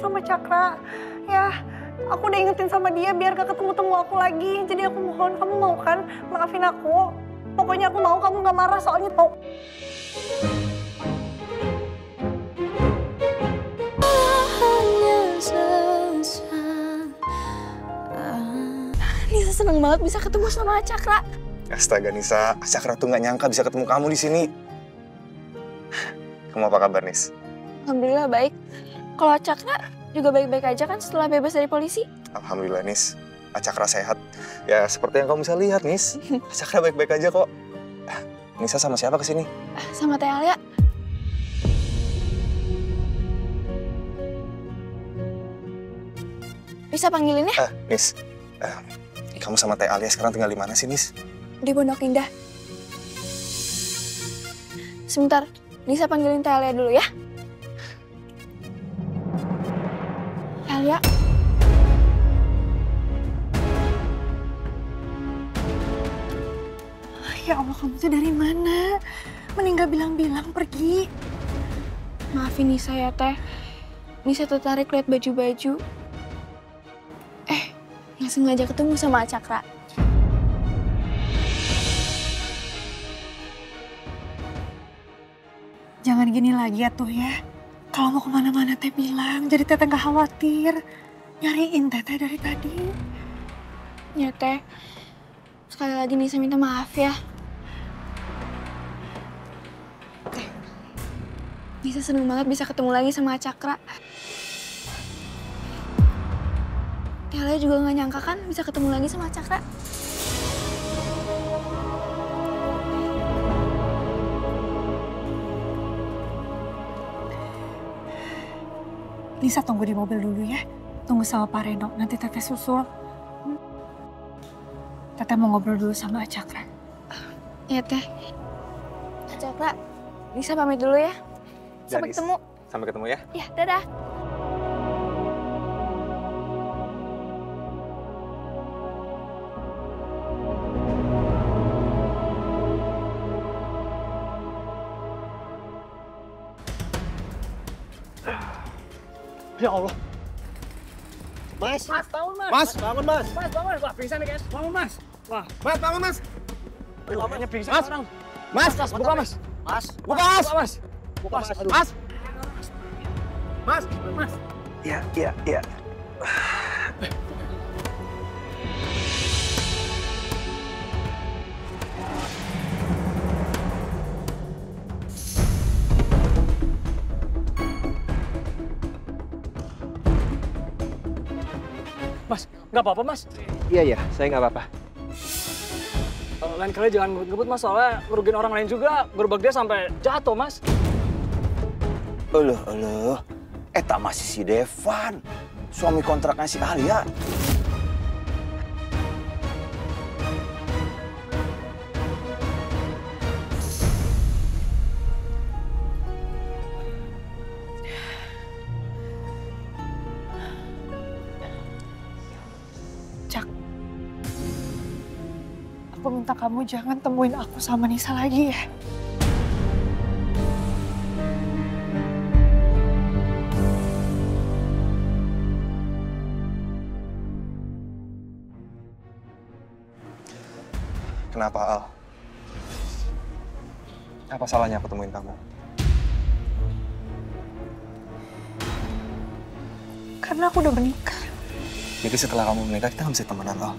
sama Cakra. Ya, aku udah ingetin sama dia biar gak ketemu-temu aku lagi. Jadi aku mohon, kamu mau kan maafin aku? Pokoknya aku mau kamu gak marah soalnya tau. Nisa seneng banget bisa ketemu sama Cakra. Astaga Nisa, Cakra tuh gak nyangka bisa ketemu kamu di sini. Kamu apa kabar, Nis? Alhamdulillah baik. Kalau Cakra juga baik-baik aja kan setelah bebas dari polisi? Alhamdulillah, Nis. Cakra sehat. Ya, seperti yang kamu bisa lihat, Nis. Cakra baik-baik aja kok. Nisa sama siapa kesini? Sama Teh Alia. Bisa panggilin ya? Nis. Kamu sama Teh Alia sekarang tinggal di mana sih, Nis? Di Pondok Indah. Sebentar, Nisa panggilin Teh Alia dulu ya. Teh Alia. Ya Allah, kamu tuh dari mana? Mending gak bilang-bilang pergi. Maafin Nisa ya, Teh. Nisa tertarik lihat baju-baju. Nggak sengaja ketemu sama Cakra. Jangan gini lagi ya tuh ya. Kalau mau kemana-mana Teh bilang, jadi Teteh gak khawatir. Nyariin Teteh dari tadi. Ya, Teh. Sekali lagi Nisa minta maaf ya. Teh, Nisa seneng banget bisa ketemu lagi sama Cakra. Teh juga gak nyangka kan bisa ketemu lagi sama Cakra. Nisa tunggu di mobil dulu ya. Tunggu sama Pak Reno, nanti Teteh susul. Teteh mau ngobrol dulu sama Cakra. Iya, Teh. Cakra, Nisa pamit dulu ya. Sampai ketemu. Sampai ketemu ya. Ya, dadah. Ya Allah. Mas. Mas, bangun mas. Mas, bangun mas. Mas, bangun. Wah, pingsan nih guys. Bangun mas. Wah. Mas, bangun mas. Lamanya pingsan Mas. orang. Mas, Buka mas. Mas, Buka mas. mas. Buka mas. Aduh. Mas. Mas. Mas. Iya. Mas, nggak apa-apa mas. Iya, saya nggak apa-apa. Lain kali jangan ngebut mas, soalnya ngerugiin orang lain juga. Gerobak dia sampai jatuh mas. Eluh. Eta masih si Devan. Suami kontraknya si Alia. Cak, aku minta kamu jangan temuin aku sama Nisa lagi ya. Kenapa, Al? Apa salahnya aku temuin kamu? Karena aku udah menikah. Jadi setelah kamu menikah, kita nggak bisa temenan, Al.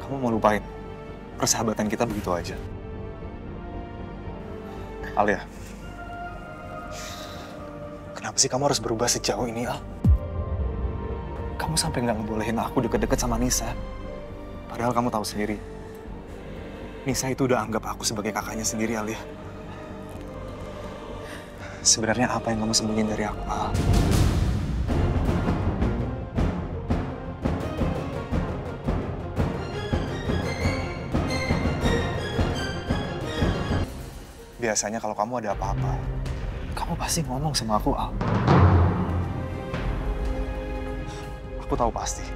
Kamu mau lupain persahabatan kita begitu aja. Alia, kenapa sih kamu harus berubah sejauh ini, Al? Kamu sampai nggak ngebolehin aku deket-deket sama Nisa. Padahal kamu tahu sendiri, Nisa itu udah anggap aku sebagai kakaknya sendiri, Alia. Sebenarnya apa yang kamu sembunyiin dari aku, Al? Biasanya kalau kamu ada apa-apa, kamu pasti ngomong sama aku, Al. Aku tahu pasti.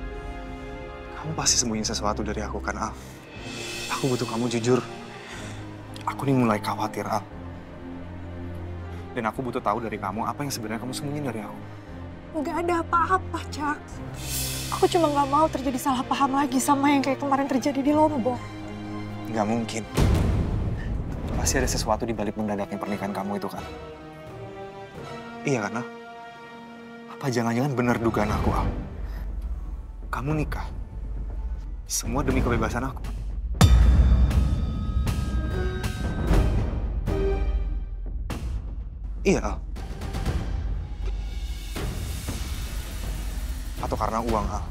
Kamu pasti sembunyiin sesuatu dari aku, kan, Al? Aku butuh kamu jujur. Aku nih mulai khawatir, Al. Dan aku butuh tahu dari kamu apa yang sebenarnya kamu sembunyiin dari aku. Nggak ada apa-apa, Cak. Aku cuma nggak mau terjadi salah paham lagi sama yang kayak kemarin terjadi di Lombok. Nggak mungkin. Pasti ada sesuatu di balik mendadaknya pernikahan kamu itu kan? Iya kan, Al? Apa jangan-jangan benar dugaan aku, Al? Kamu nikah. Semua demi kebebasan aku. Iya, Al. Atau karena uang, Al?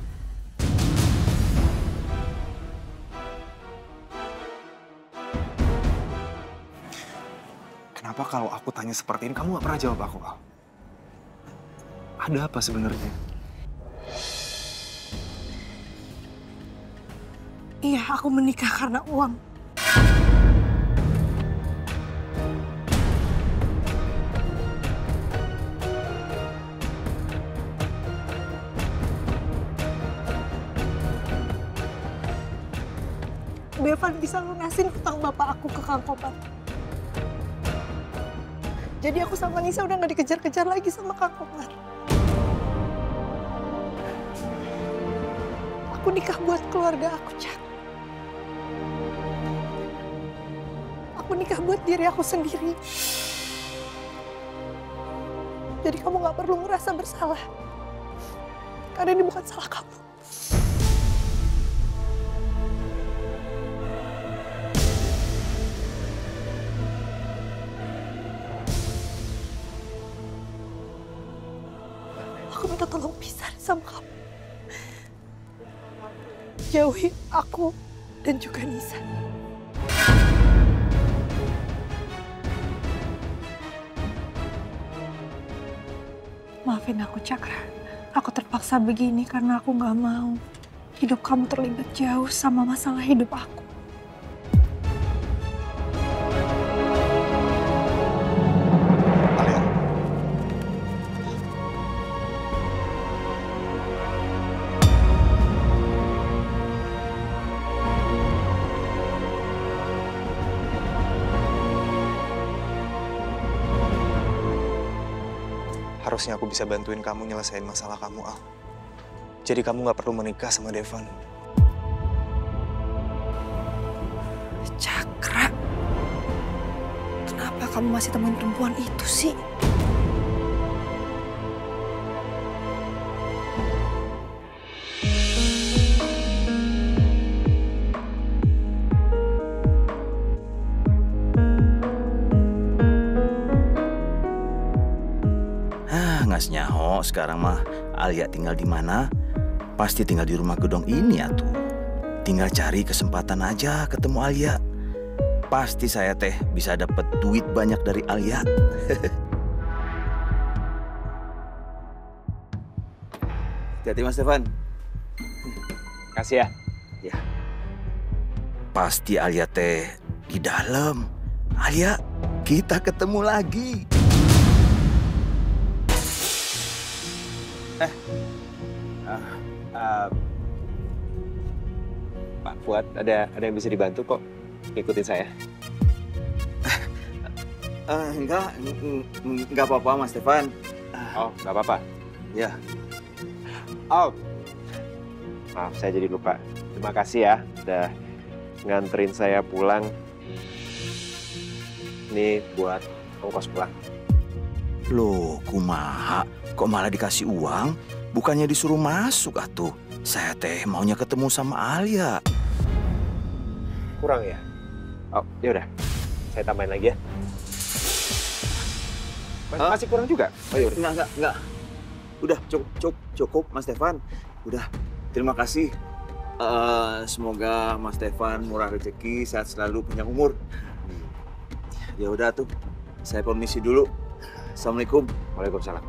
Kenapa kalau aku tanya seperti ini, kamu gak pernah jawab aku, Al? Ada apa sebenarnya? Iya, aku menikah karena uang. Bevan bisa lunasin hutang bapak aku ke Kang Komar. Jadi aku sama Nisa udah gak dikejar-kejar lagi sama Kang Komar. Aku nikah buat keluarga aku, Cak. Aku nikah buat diri aku sendiri. Jadi kamu gak perlu merasa bersalah. Karena ini bukan salah kamu. Aku minta tolong pisah sama kamu. Jauhi aku dan juga Nisa. Maafin aku, Cakra. Aku terpaksa begini karena aku gak mau hidup kamu terlibat jauh sama masalah hidup aku. Alia. Harusnya aku bisa bantuin kamu nyelesain masalah kamu, Al. Jadi kamu gak perlu menikah sama Devan. Cakra, kenapa kamu masih temuin perempuan itu sih? Ngas nyaho sekarang mah Alia tinggal di mana? Pasti tinggal di rumah gedong ini atuh. Tinggal cari kesempatan aja ketemu Alia. Pasti saya teh bisa dapat duit banyak dari Alia. Hati-hati Mas Stefan. Kasih ya. Ya. Pasti Alia teh di dalam. Alia, kita ketemu lagi. Pak Fuad, ada yang bisa dibantu kok. Ikutin saya. Enggak apa-apa Mas Stefan. Oh, nggak apa-apa. Ya. Oh, maaf saya jadi lupa. Terima kasih ya udah nganterin saya pulang. Ini buat ongkos pulang. Loh, kumaha? Kok malah dikasih uang? Bukannya disuruh masuk atuh. Saya teh maunya ketemu sama Alia. Kurang ya? Oh, ya udah. Saya tambahin lagi ya. Masih kurang juga? Oh, yaudah. Enggak. Udah cukup Mas Stefan. Udah, terima kasih. Semoga Mas Stefan murah rezeki, sehat selalu, panjang umur. Ya udah tuh, saya permisi dulu. Assalamualaikum. Waalaikumsalam.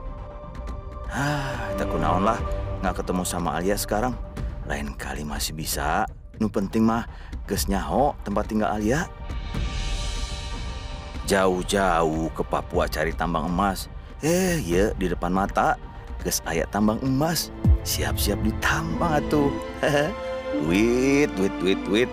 Tak kunaon lah, nggak ketemu sama Alia sekarang. Lain kali masih bisa. Nu penting mah geus nyaho tempat tinggal Alia. Jauh-jauh ke Papua cari tambang emas. Ya di depan mata geus aya tambang emas. Siap-siap ditambang atuh. duit.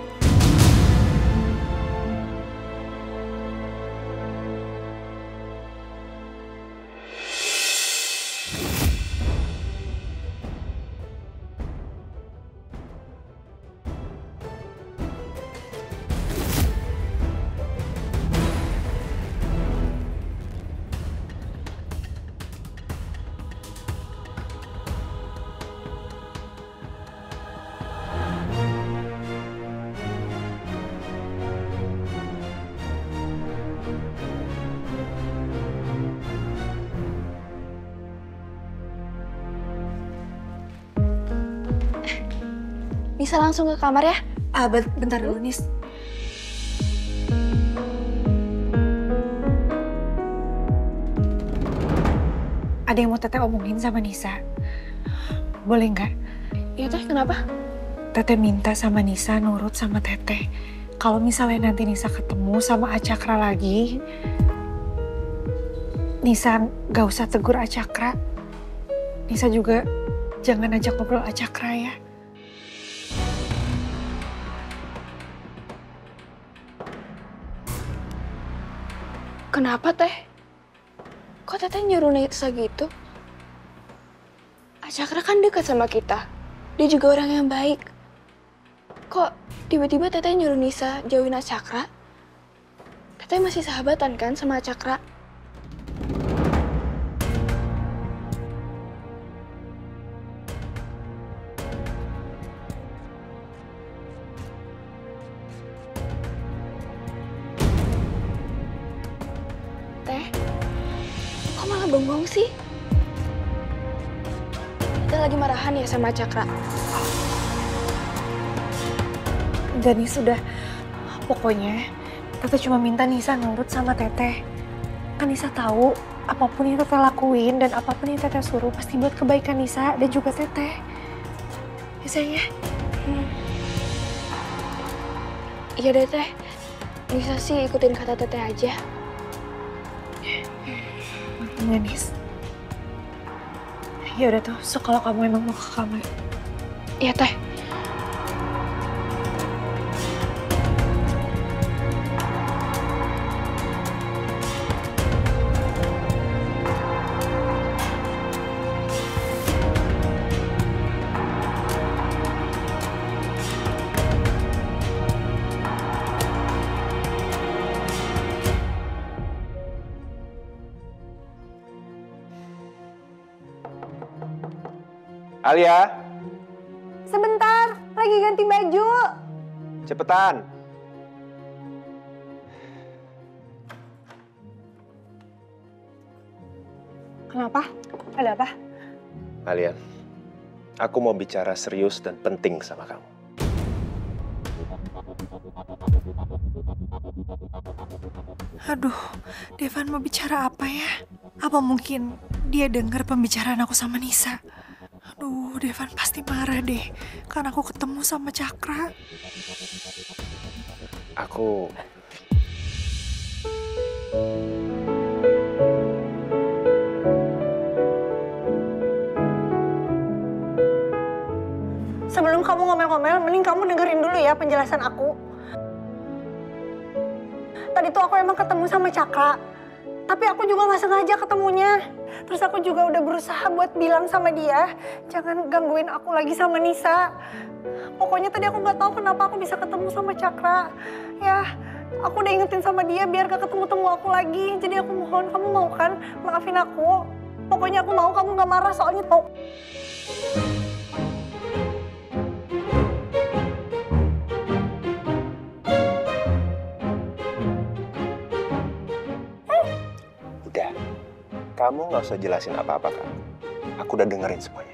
Nisa langsung ke kamar ya. Bentar dulu, Nis. Ada yang mau Teteh omongin sama Nisa. Boleh nggak? Iya Teh, kenapa? Teteh minta sama Nisa nurut sama Teteh. Kalau misalnya nanti Nisa ketemu sama Acakra lagi, Nisa nggak usah tegur Acakra. Nisa juga jangan ajak ngobrol Acakra ya. Kenapa Teh? Kok Teteh nyuruh Nisa gitu? Acakra kan dekat sama kita. Dia juga orang yang baik. Kok tiba-tiba Teteh nyuruh Nisa jauhin Acakra? Teteh masih sahabatan kan sama Acakra? Teh, kok malah bengong sih? Teteh lagi marahan ya sama Acakra? Jadi sudah, pokoknya Teteh cuma minta Nisa nurut sama Teteh. Kan Nisa tahu apapun yang Teteh lakuin dan apapun yang Teteh suruh pasti buat kebaikan Nisa dan juga Teteh. Ya sayang ya? Iya deh Teh, Nisa sih ikutin kata Teteh aja. Makanya Nis. Ya udah tuh, so kalau kamu emang mau ke kamar. Iya Teh. Alia, Sebentar, lagi ganti baju. cepetan. Kenapa? Ada apa? Alia, aku mau bicara serius dan penting sama kamu. Aduh, Devan mau bicara apa ya? Apa mungkin dia dengar pembicaraan aku sama Nisa? Aduh, Devan pasti marah deh. Karena aku ketemu sama Cakra. Aku... Sebelum kamu ngomel-ngomel, mending kamu dengerin dulu ya penjelasan aku. Tadi tuh aku emang ketemu sama Cakra. Tapi aku juga gak sengaja ketemunya. Terus aku juga udah berusaha buat bilang sama dia, jangan gangguin aku lagi sama Nisa. Pokoknya tadi aku gak tahu kenapa aku bisa ketemu sama Cakra. Ya, aku udah ingetin sama dia biar gak ketemu-temu aku lagi. Jadi aku mohon, kamu mau kan maafin aku? Pokoknya aku mau kamu gak marah soalnya tau. Udah, kamu nggak usah jelasin apa-apa, kan? Aku udah dengerin semuanya.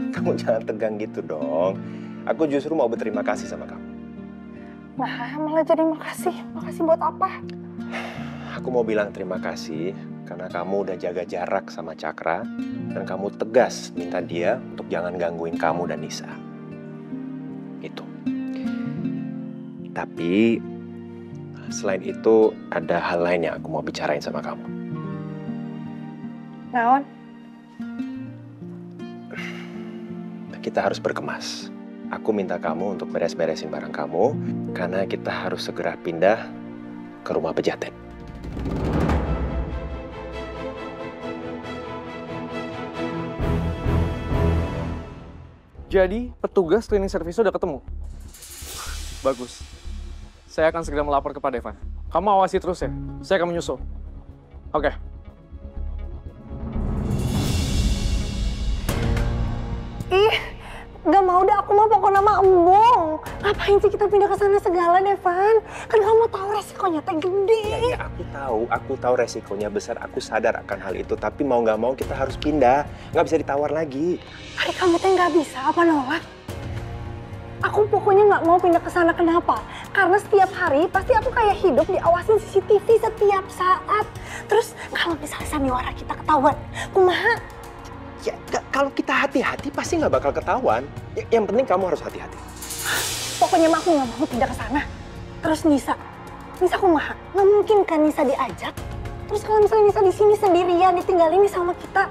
Kamu jangan tegang gitu dong. Aku justru mau berterima kasih sama kamu. Nah, malah jadi makasih. Makasih buat apa? Aku mau bilang terima kasih karena kamu udah jaga jarak sama Cakra dan kamu tegas minta dia untuk jangan gangguin kamu dan Nisa. Itu. Tapi selain itu ada hal lain yang aku mau bicarain sama kamu. Naon? Kita harus berkemas. Aku minta kamu untuk beres-beresin barang kamu karena kita harus segera pindah ke rumah pejaten. Jadi, petugas cleaning service udah ketemu? Bagus. Saya akan segera melapor ke Pak Devan. Kamu awasi terus ya, saya akan menyusul. Oke. Ih, gak mau dah, aku mau pokoknya sama embung. Ngapain sih kita pindah ke sana segala, Devan? Kan kamu tahu resikonya teh gede. Ya, aku tahu resikonya besar, aku sadar akan hal itu. Tapi mau nggak mau kita harus pindah, nggak bisa ditawar lagi. Hari kamu teh nggak bisa apa nolak? Aku pokoknya nggak mau pindah ke sana. Kenapa? Karena setiap hari pasti aku kayak hidup diawasin CCTV setiap saat. Terus kalau misalnya sandiwara kita ketahuan, kumaha? Ya, kalau kita hati-hati pasti nggak bakal ketahuan. Yang penting kamu harus hati-hati. Pokoknya mah aku nggak mau pindah ke sana. Terus Nisa kumaha? Nggak mungkin kan Nisa diajak? Terus kalau misalnya Nisa di sini sendirian, ditinggalin nih sama kita,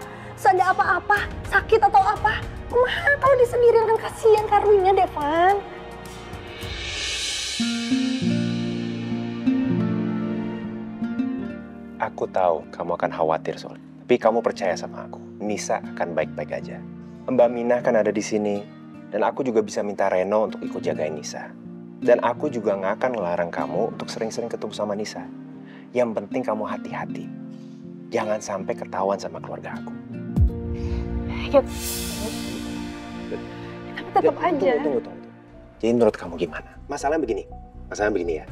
ada apa-apa, sakit atau apa? Kumaha kalau dia sendirian kan kasihan Karwinnya, Devan. Aku tahu kamu akan khawatir soal, tapi kamu percaya sama aku. Nisa akan baik-baik aja. Mbak Mina kan ada di sini, dan aku juga bisa minta Reno untuk ikut jagain Nisa. Dan aku juga nggak akan ngelarang kamu untuk sering-sering ketemu sama Nisa. Yang penting kamu hati-hati. Jangan sampai ketahuan sama keluarga aku. Ya, tapi tetap aja. Tunggu. Jadi menurut kamu gimana? Masalahnya begini ya.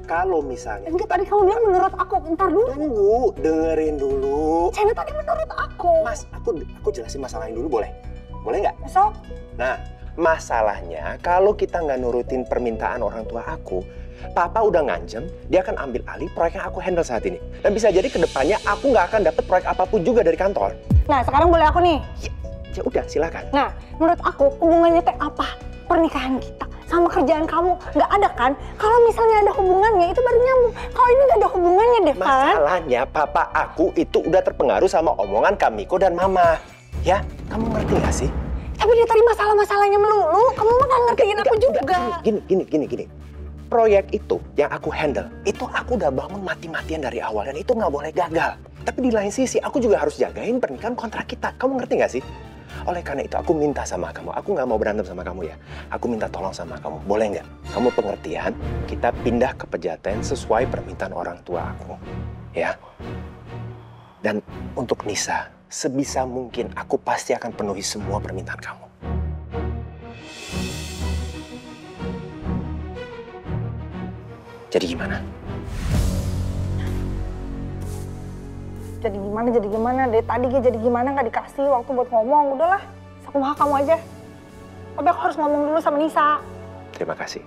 Kalau misalnya... Enggak, tadi kamu bilang menurut aku. Ntar dulu. Tunggu, dengerin dulu. China tadi menurut aku. Mas, aku jelasin masalahnya dulu boleh? Boleh nggak? Besok. Nah, masalahnya kalau kita nggak nurutin permintaan orang tua aku, Papa udah ngancem, dia akan ambil alih proyek yang aku handle saat ini. Dan bisa jadi kedepannya aku nggak akan dapat proyek apapun juga dari kantor. Nah, sekarang boleh aku nih. Ya udah, silakan. Nah, menurut aku hubungannya teh apa? Pernikahan kita sama kerjaan kamu nggak ada kan? Kalau misalnya ada hubungannya itu baru nyambung. Kalau ini nggak ada hubungannya, Devan. Masalahnya papa aku itu udah terpengaruh sama omongan Kamiko dan Mama. Ya, kamu ngerti nggak sih? Tapi dia tadi masalah-masalahnya melulu. Kamu mah nggak ngertiin aku juga. Gini. Proyek itu yang aku handle, itu aku udah bangun mati-matian dari awal dan itu nggak boleh gagal. Tapi di lain sisi, aku juga harus jagain pernikahan kontrak kita. Kamu ngerti nggak sih? Oleh karena itu, aku minta sama kamu. Aku nggak mau berantem sama kamu ya. Aku minta tolong sama kamu. Boleh nggak? Kamu pengertian, kita pindah ke Pejaten sesuai permintaan orang tua aku. Ya? Dan untuk Nisa, sebisa mungkin aku pasti akan penuhi semua permintaan kamu. Jadi gimana? Jadi gimana? Dari tadi jadi gimana nggak dikasih waktu buat ngomong. Udahlah, kumaha kamu aja. Tapi aku harus ngomong dulu sama Nisa. Terima kasih.